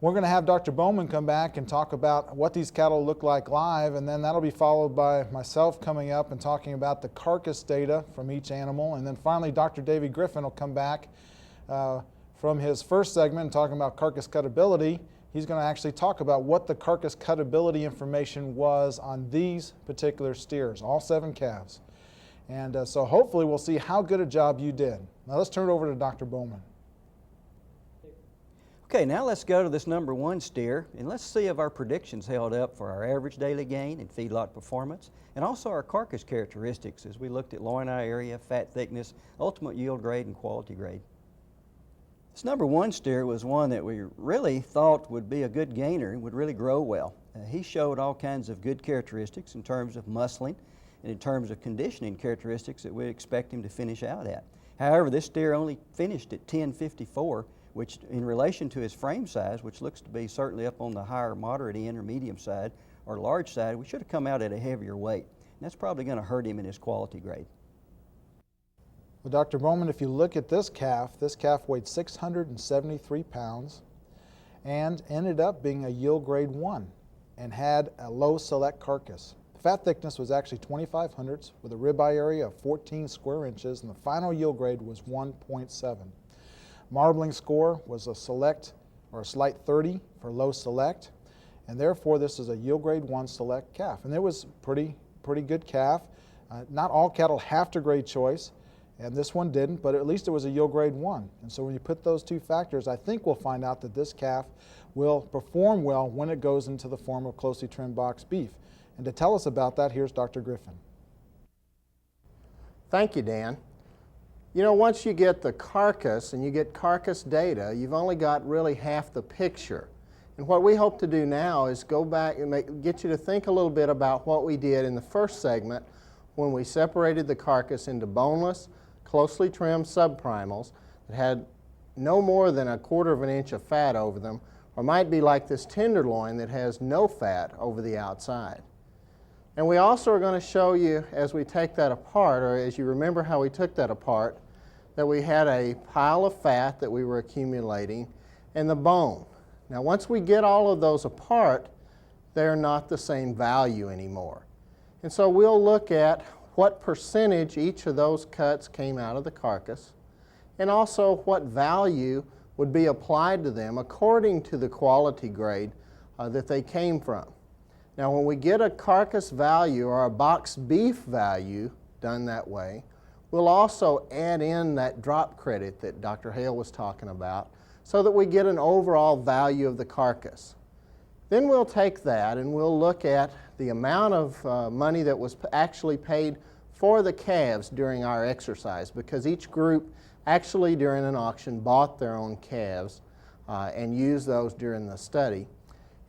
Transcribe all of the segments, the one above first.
We're going to have Dr. Bowman come back and talk about what these cattle look like live, and then that'll be followed by myself coming up and talking about the carcass data from each animal. And then finally, Dr. Davey Griffin will come back from his first segment talking about carcass cutability. He's going to actually talk about what the carcass cutability information was on these particular steers, all 7 calves. And so hopefully we'll see how good a job you did. Now let's turn it over to Dr. Bowman. Okay, now let's go to this number 1 steer, and let's see if our predictions held up for our average daily gain and feedlot performance, and also our carcass characteristics as we looked at loin eye area, fat thickness, ultimate yield grade, and quality grade. This number 1 steer was one that we really thought would be a good gainer and would really grow well. He showed all kinds of good characteristics in terms of muscling and in terms of conditioning characteristics that we expect him to finish out at. However, this steer only finished at 1054, which in relation to his frame size, which looks to be certainly up on the higher moderate end or medium side or large side, we should have come out at a heavier weight. And that's probably going to hurt him in his quality grade. Well, Dr. Bowman, if you look at this calf weighed 673 pounds and ended up being a yield grade 1 and had a low select carcass. The fat thickness was actually 25 hundredths with a ribeye area of 14 square inches, and the final yield grade was 1.7. Marbling score was a select or a slight 30 for low select, and therefore this is a yield grade 1 select calf. And it was pretty good calf. Not all cattle have to grade choice, and this one didn't, but at least it was a yield grade 1. And so when you put those 2 factors, I think we'll find out that this calf will perform well when it goes into the form of closely trimmed boxed beef. And to tell us about that, here's Dr. Griffin. Thank you, Dan. You know, once you get the carcass and you get carcass data, you've only got really half the picture. And what we hope to do now is go back and get you to think a little bit about what we did in the first segment when we separated the carcass into boneless, closely trimmed subprimals that had no more than 1/4 of an inch of fat over them, or might be like this tenderloin that has no fat over the outside. And we also are going to show you, as we take that apart, or as you remember how we took that apart, that we had a pile of fat that we were accumulating and the bone. Now once we get all of those apart, they're not the same value anymore. And so we'll look at what percentage each of those cuts came out of the carcass, and also what value would be applied to them according to the quality grade that they came from. Now when we get a carcass value or a boxed beef value done that way, we'll also add in that drop credit that Dr. Hale was talking about so that we get an overall value of the carcass. Then we'll take that and we'll look at the amount of money that was actually paid for the calves during our exercise, because each group actually during an auction bought their own calves and used those during the study.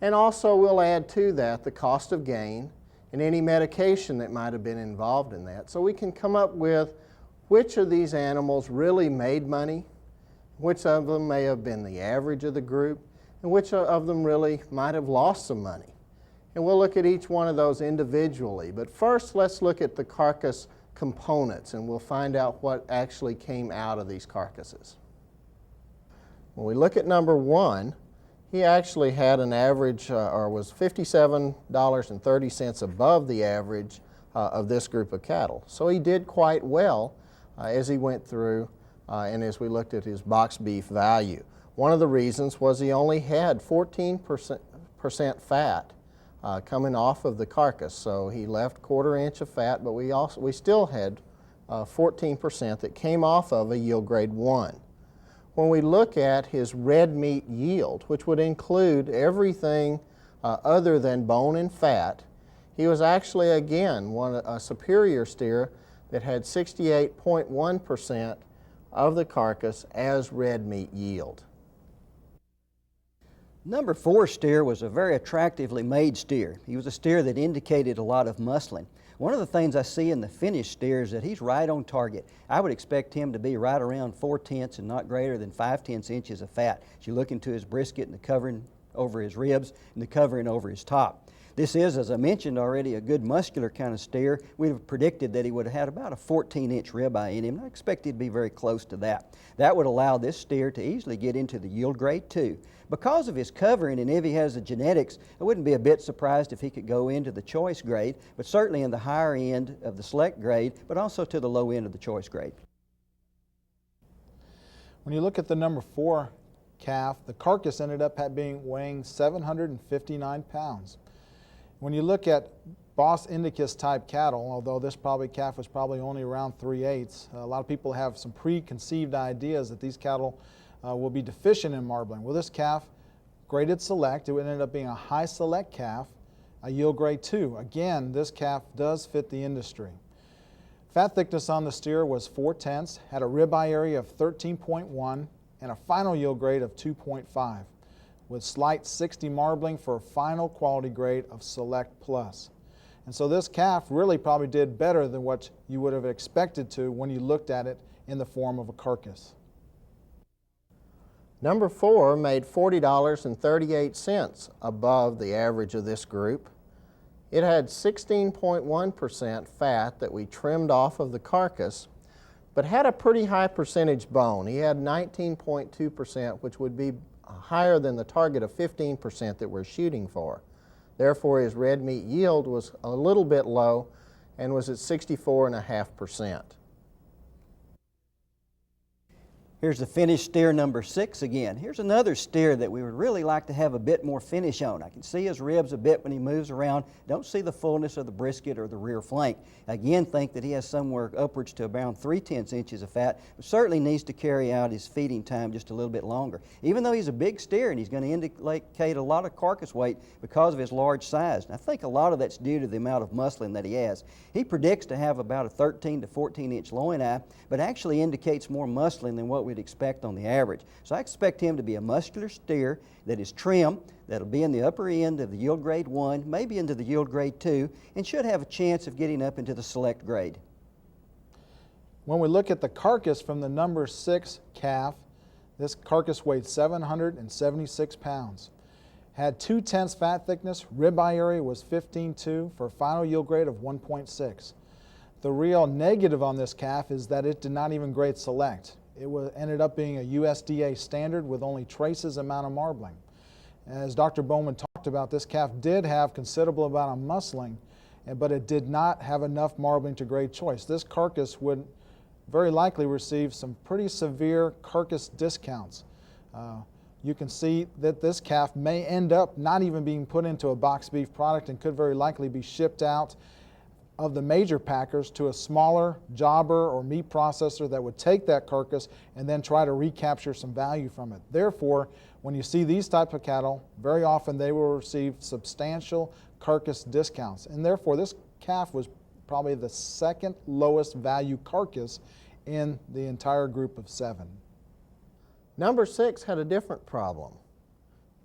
And also we'll add to that the cost of gain and any medication that might have been involved in that, so we can come up with which of these animals really made money, which of them may have been the average of the group, and which of them really might have lost some money. And we'll look at each one of those individually. But first, let's look at the carcass components, and we'll find out what actually came out of these carcasses. When we look at number 1, he actually had an average, or was $57.30 above the average of this group of cattle. So he did quite well as he went through and as we looked at his boxed beef value. One of the reasons was he only had 14% fat coming off of the carcass. So he left 1/4 inch of fat, but we still had 14% that came off of a yield grade 1. When we look at his red meat yield, which would include everything other than bone and fat, he was actually again a superior steer that had 68.1% of the carcass as red meat yield. Number 4 steer was a very attractively made steer. He was a steer that indicated a lot of muscling. One of the things I see in the finished steer is that he's right on target. I would expect him to be right around 4/10 and not greater than 5/10 inches of fat. As you look into his brisket and the covering over his ribs and the covering over his top. This is, as I mentioned already, a good muscular kind of steer. We'd have predicted that he would have had about a 14-inch ribeye in him. I expect he'd be very close to that. That would allow this steer to easily get into the yield grade 2. Because of his covering, and if he has the genetics, I wouldn't be a bit surprised if he could go into the choice grade, but certainly in the higher end of the select grade, but also to the low end of the choice grade. When you look at the number 4 calf, the carcass ended up weighing 759 pounds. When you look at Bos Indicus type cattle, although this calf was probably only around 3/8, a lot of people have some preconceived ideas that these cattle will be deficient in marbling. Well, this calf, graded select, it ended up being a high select calf, a yield grade 2. Again, this calf does fit the industry. Fat thickness on the steer was 4/10, had a ribeye area of 13.1, and a final yield grade of 2.5, with slight 60 marbling for a final quality grade of Select Plus. And so this calf really probably did better than what you would have expected to when you looked at it in the form of a carcass. Number 4 made $40.38 above the average of this group. It had 16.1% fat that we trimmed off of the carcass, but had a pretty high percentage bone. He had 19.2%, which would be higher than the target of 15% that we're shooting for. Therefore, his red meat yield was a little bit low and was at 64.5%. Here's the finished steer number 6 again. Here's another steer that we would really like to have a bit more finish on. I can see his ribs a bit when he moves around. Don't see the fullness of the brisket or the rear flank. Again, think that he has somewhere upwards to around 3/10 inches of fat, but certainly needs to carry out his feeding time just a little bit longer. Even though he's a big steer and he's going to indicate a lot of carcass weight because of his large size. And I think a lot of that's due to the amount of muscling that he has. He predicts to have about a 13 to 14-inch loin eye, but actually indicates more muscling than what we'd expect on the average. So I expect him to be a muscular steer that is trim, that'll be in the upper end of the yield grade 1, maybe into the yield grade 2, and should have a chance of getting up into the select grade. When we look at the carcass from the number 6 calf, this carcass weighed 776 pounds. Had 2/10 fat thickness, ribeye area was 15.2 for a final yield grade of 1.6. The real negative on this calf is that it did not even grade select. It ended up being a USDA standard with only traces amount of marbling. As Dr. Bowman talked about, this calf did have considerable amount of muscling, but it did not have enough marbling to grade choice. This carcass would very likely receive some pretty severe carcass discounts. You can see that this calf may end up not even being put into a box beef product and could very likely be shipped out of the major packers to a smaller jobber or meat processor that would take that carcass and then try to recapture some value from it. Therefore, when you see these type of cattle, very often they will receive substantial carcass discounts. And therefore, this calf was probably the second lowest value carcass in the entire group of 7. Number 6 had a different problem.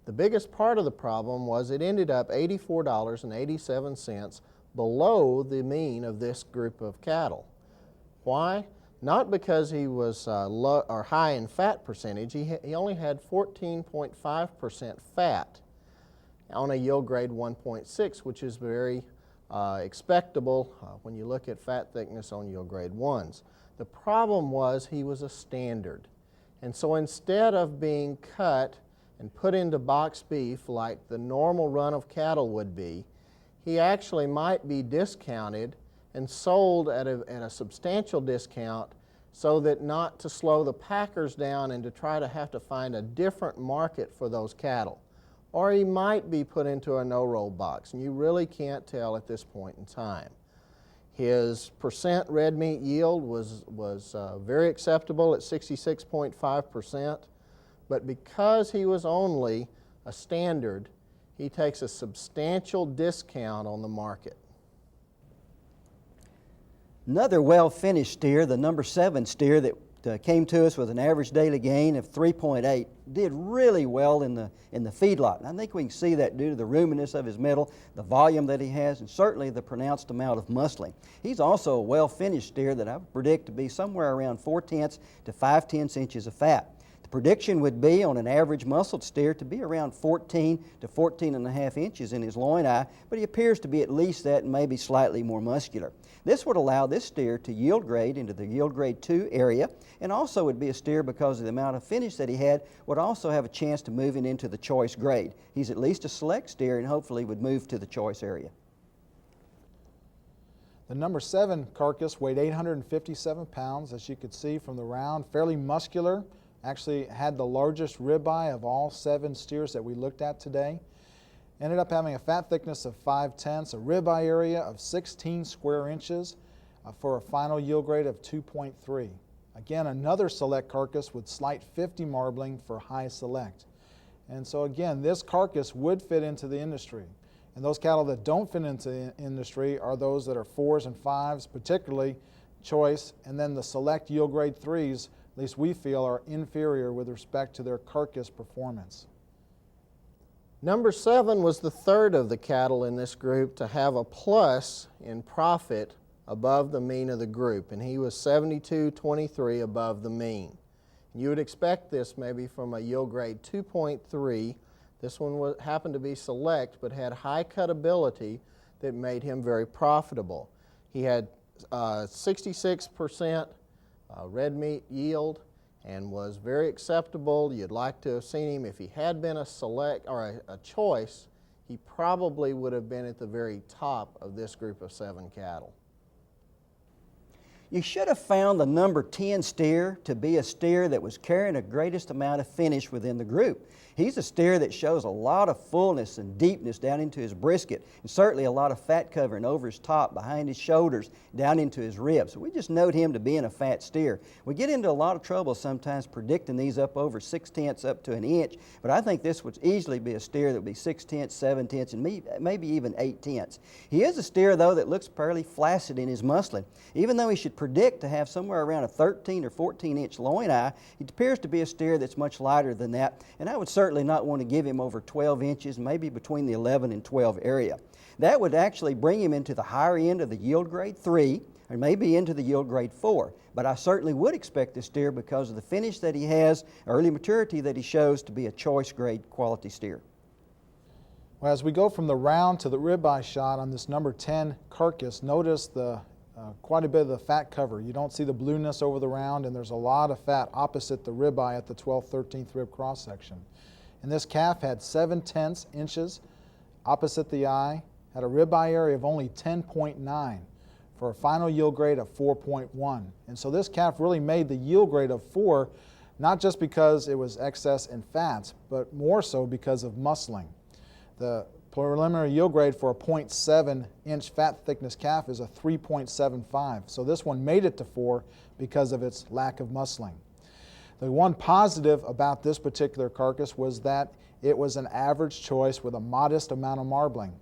The biggest part of the problem was it ended up $84.87 below the mean of this group of cattle. Why? Not because he was low or high in fat percentage. He only had 14.5% fat on a yield grade 1.6, which is very expectable when you look at fat thickness on yield grade 1s. The problem was he was a standard. And so instead of being cut and put into box beef like the normal run of cattle would be, he actually might be discounted and sold at a substantial discount so that not to slow the packers down and to try to have to find a different market for those cattle. Or he might be put into a no-roll box, and you really can't tell at this point in time. His percent red meat yield was very acceptable at 66.5%, but because he was only a standard, he takes a substantial discount on the market. Another well-finished steer, the number 7 steer that came to us with an average daily gain of 3.8, did really well in the feedlot. And I think we can see that due to the roominess of his middle, the volume that he has, and certainly the pronounced amount of muscling. He's also a well-finished steer that I would predict to be somewhere around 4/10 to 5/10 inches of fat. The Prediction would be on an average muscled steer to be around 14 to 14.5 inches in his loin eye, but he appears to be at least that and maybe slightly more muscular. This would allow this steer to yield grade into the yield grade 2 area, and also would be a steer because of the amount of finish that he had, would also have a chance to move into the choice grade. He's at least a select steer and hopefully would move to the choice area. The number 7 Carcass weighed 857 pounds, as you could see from the round, fairly muscular, actually had the largest ribeye of all 7 steers that we looked at today. Ended up having a fat thickness of 5/10, a ribeye area of 16 square inches for a final yield grade of 2.3. Again, another select carcass with slight 50 marbling for high select. And so again, this carcass would fit into the industry. And those cattle that don't fit into the industry are those that are 4s and 5s, particularly choice, and then the select yield grade 3s, at least we feel, are inferior with respect to their carcass performance. Number 7 was the third of the cattle in this group to have a plus in profit above the mean of the group, and he was 72.23 above the mean. You would expect this maybe from a yield grade 2.3. This one happened to be select but had high cutability that made him very profitable. He had 66% red meat yield and was very acceptable. You'd like to have seen him. If he had been a select or a choice, he probably would have been at the very top of this group of 7 cattle. You should have found the number 10 steer to be a steer that was carrying the greatest amount of finish within the group. He's a steer that shows a lot of fullness and deepness down into his brisket, and certainly a lot of fat covering over his top, behind his shoulders, down into his ribs. We just note him to being a fat steer. We get into a lot of trouble sometimes predicting these up over 6/10 up to an inch, but I think this would easily be a steer that would be 6/10, 7/10, and maybe even 8/10. He is a steer, though, that looks fairly flaccid in his muscling. Even though he should predict to have somewhere around a 13 or 14-inch loin eye, he appears to be a steer that's much lighter than that, and I would certainly not want to give him over 12 inches, maybe between the 11 and 12 area. That would actually bring him into the higher end of the yield grade 3, or maybe into the yield grade 4. But I certainly would expect this steer, because of the finish that he has, early maturity that he shows, to be a choice grade quality steer. Well, as we go from the round to the ribeye shot on this number 10 Carcass, notice quite a bit of the fat cover. You don't see the blueness over the round, and there's a lot of fat opposite the ribeye at the 12/13 rib cross section. And this calf had 7/10 inches opposite the eye, had a ribeye area of only 10.9 for a final yield grade of 4.1. And so this calf really made the yield grade of 4, not just because it was excess in fats, but more so because of muscling. The preliminary yield grade for a 0.7-inch fat thickness calf is a 3.75. So this one made it to 4 because of its lack of muscling. The one positive about this particular carcass was that it was an average choice with a modest amount of marbling.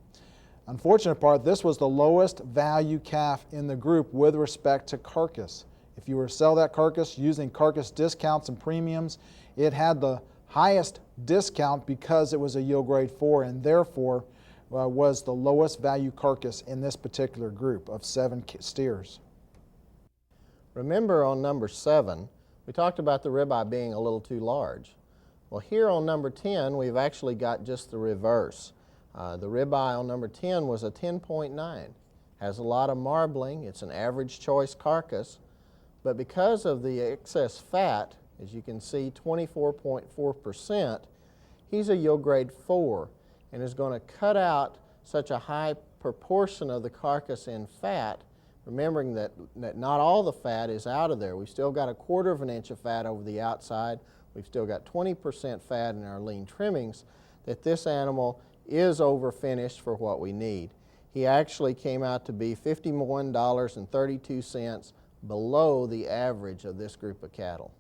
Unfortunate part, this was the lowest value calf in the group with respect to carcass. If you were to sell that carcass using carcass discounts and premiums, it had the highest discount because it was a yield grade 4, and therefore was the lowest value carcass in this particular group of 7 steers. Remember, on number 7, we talked about the ribeye being a little too large. Well, here on number 10, we've actually got just the reverse. The ribeye on number 10 was a 10.9. Has a lot of marbling. It's an average choice carcass. But because of the excess fat, as you can see, 24.4%, he's a yield grade 4 and is going to cut out such a high proportion of the carcass in fat, remembering that not all the fat is out of there. We've still got 1/4 of an inch of fat over the outside. We've still got 20% fat in our lean trimmings, that this animal is over-finished for what we need. He actually came out to be $51.32 below the average of this group of cattle.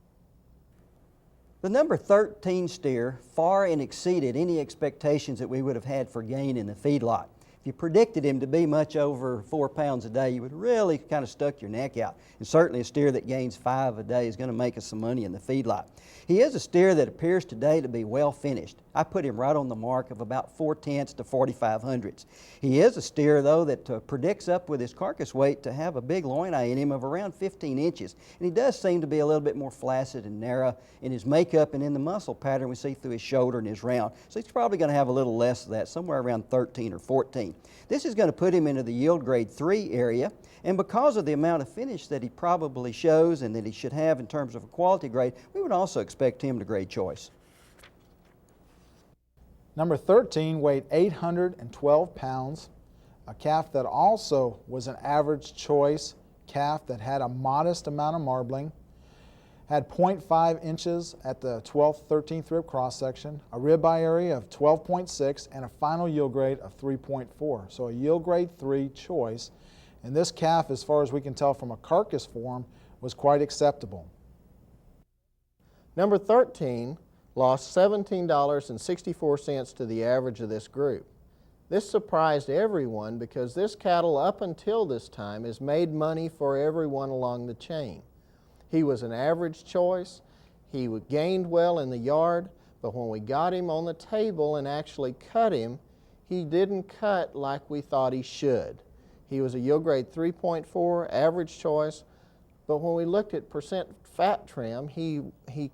The number 13 steer far and exceeded any expectations that we would have had for gain in the feedlot. If you predicted him to be much over 4 pounds a day, you would really kind of stuck your neck out. And certainly a steer that gains 5 a day is going to make us some money in the feedlot. He is a steer that appears today to be well finished. I put him right on the mark of about 4/10 to 4/500. He is a steer, though, that predicts up with his carcass weight to have a big loin eye in him of around 15 inches. And he does seem to be a little bit more flaccid and narrow in his makeup and in the muscle pattern we see through his shoulder and his round. So he's probably going to have a little less of that, somewhere around 13 or 14. This is going to put him into the yield grade 3 area, and because of the amount of finish that he probably shows and that he should have in terms of a quality grade, we would also expect him to grade choice. Number 13 weighed 812 pounds, a calf that also was an average choice calf that had a modest amount of marbling, had 0.5 inches at the 12th, 13th rib cross section, a ribeye area of 12.6, and a final yield grade of 3.4. So a yield grade 3 choice. And this calf, as far as we can tell from a carcass form, was quite acceptable. Number 13 lost $17.64 to the average of this group. This surprised everyone because this cattle up until this time has made money for everyone along the chain. He was an average choice, he gained well in the yard, but when we got him on the table and actually cut him, he didn't cut like we thought he should. He was a yield grade 3.4, average choice, but when we looked at percent fat trim, he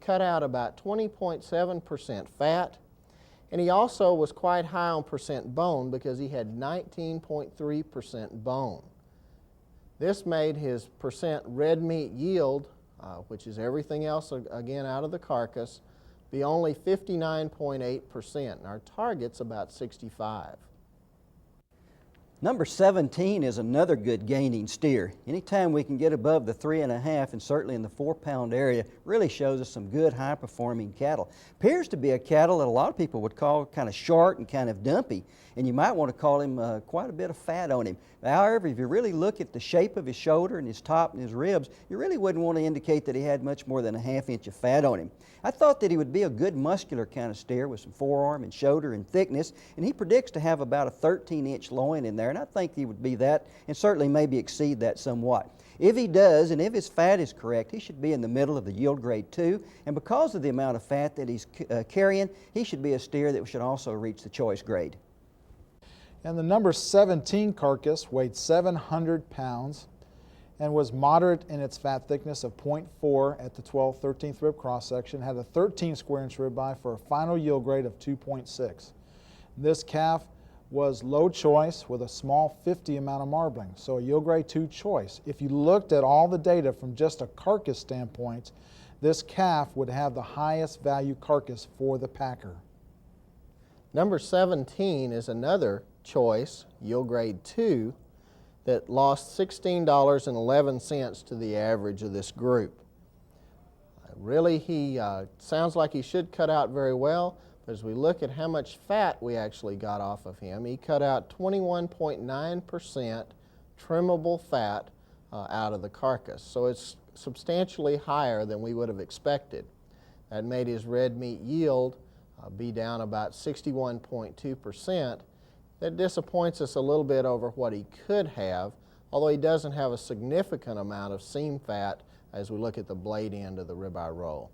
cut out about 20.7% fat, and he also was quite high on percent bone because he had 19.3% bone. This made his percent red meat yield, which is everything else again out of the carcass, be only 59.8%, and our target's about 65. Number 17 is another good gaining steer. Anytime we can get above the 3.5 and certainly in the 4-pound area really shows us some good high-performing cattle. Appears to be a cattle that a lot of people would call kind of short and kind of dumpy, and you might want to call him quite a bit of fat on him. However, if you really look at the shape of his shoulder and his top and his ribs, you really wouldn't want to indicate that he had much more than a ½ inch of fat on him. I thought that he would be a good muscular kind of steer with some forearm and shoulder and thickness, and he predicts to have about a 13-inch loin in there, and I think he would be that and certainly maybe exceed that somewhat. If he does, and if his fat is correct, he should be in the middle of the yield grade 2, and because of the amount of fat that he's carrying, he should be a steer that should also reach the choice grade. And the number 17 carcass weighed 700 pounds and was moderate in its fat thickness of 0.4 at the 12th, 13th rib cross section, had a 13 square inch ribeye for a final yield grade of 2.6. This calf was low choice with a small 50 amount of marbling, so a yield grade 2 choice. If you looked at all the data from just a carcass standpoint, this calf would have the highest value carcass for the packer. Number 17 is another choice, yield grade 2, that lost $16.11 to the average of this group. Really, he sounds like he should cut out very well, but as we look at how much fat we actually got off of him, he cut out 21.9% trimmable fat out of the carcass. So it's substantially higher than we would have expected. That made his red meat yield be down about 61.2%. That disappoints us a little bit over what he could have, although he doesn't have a significant amount of seam fat as we look at the blade end of the ribeye roll.